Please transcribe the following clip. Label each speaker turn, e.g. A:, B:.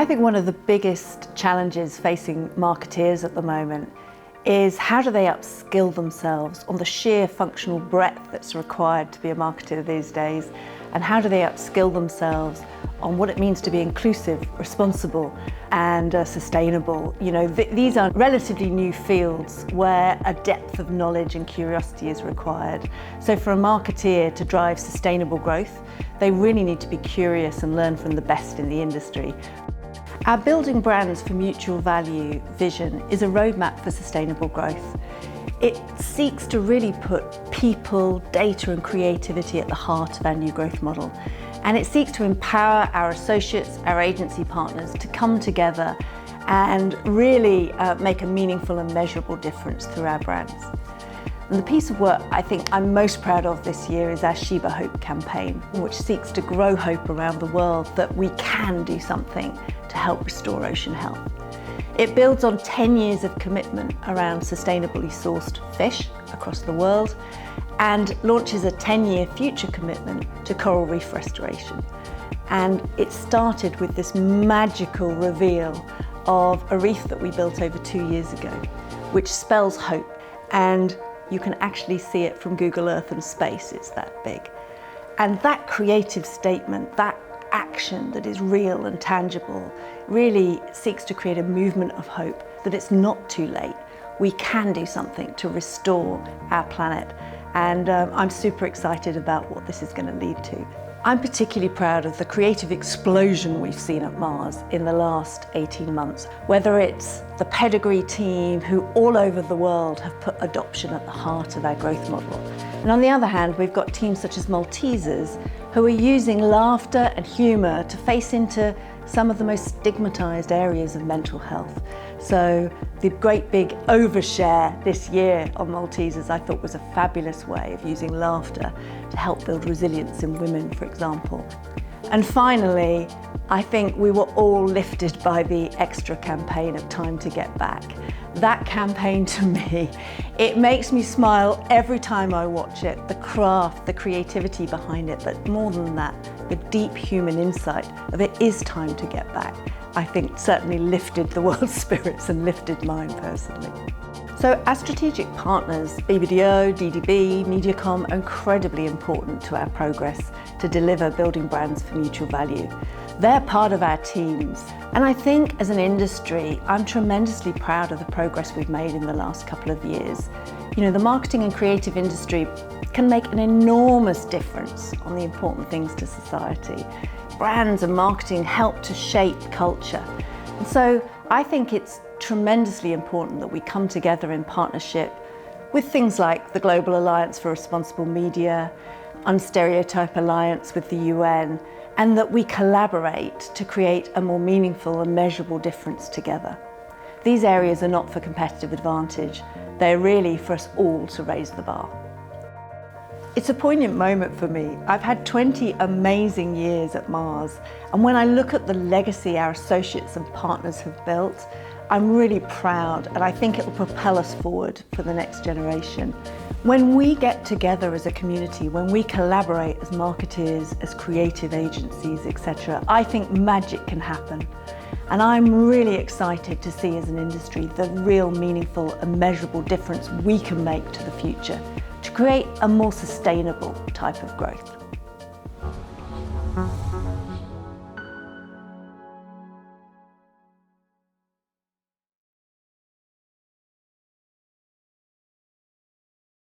A: think one of the biggest challenges facing marketeers at the moment is how do they upskill themselves on the sheer functional breadth that's required to be a marketer these days, and how do they upskill themselves on what it means to be inclusive, responsible and sustainable. You know, these are relatively new fields where a depth of knowledge and curiosity is required. So for a marketeer to drive sustainable growth, they really need to be curious and learn from the best in the industry. Our Building Brands for Mutual Value vision is a roadmap for sustainable growth. It seeks to really put people, data and creativity at the heart of our new growth model. And it seeks to empower our associates, our agency partners to come together and really make a meaningful and measurable difference through our brands. And the piece of work I think I'm most proud of this year is our Sheba Hope campaign, which seeks to grow hope around the world that we can do something to help restore ocean health. It builds on 10 years of commitment around sustainably sourced fish across the world and launches a 10-year future commitment to coral reef restoration. And it started with this magical reveal of a reef that we built over 2 years ago, which spells hope. And you can actually see it from Google Earth and space, it's that big. And that creative statement, that action that is real and tangible, really seeks to create a movement of hope that it's not too late. We can do something to restore our planet. And I'm super excited about what this is going to lead to. I'm particularly proud of the creative explosion we've seen at Mars in the last 18 months, whether it's the Pedigree team who all over the world have put adoption at the heart of our growth model. And on the other hand, we've got teams such as Maltesers who are using laughter and humour to face into some of the most stigmatised areas of mental health. So the great big overshare this year on Maltesers I thought was a fabulous way of using laughter to help build resilience in women, for example. And finally, I think we were all lifted by the extra campaign of Time to Get Back. That campaign to me, it makes me smile every time I watch it. The craft, the creativity behind it, but more than that, the deep human insight of it is time to get back, I think certainly lifted the world's spirits and lifted mine personally. So our strategic partners, BBDO, DDB, Mediacom, are incredibly important to our progress to deliver building brands for mutual value. They're part of our teams. And I think as an industry, I'm tremendously proud of the progress we've made in the last couple of years. You know, the marketing and creative industry can make an enormous difference on the important things to society. Brands and marketing help to shape culture. And so I think it's tremendously important that we come together in partnership with things like the Global Alliance for Responsible Media, Unstereotype Alliance with the UN, and that we collaborate to create a more meaningful and measurable difference together. These areas are not for competitive advantage, they're really for us all to raise the bar. It's a poignant moment for me. I've had 20 amazing years at Mars, and when I look at the legacy our associates and partners have built, I'm really proud, and I think it will propel us forward for the next generation. When we get together as a community, when we collaborate as marketeers, as creative agencies, etc., I think magic can happen. And I'm really excited to see as an industry the real meaningful and measurable difference we can make to the future to create a more sustainable type of growth.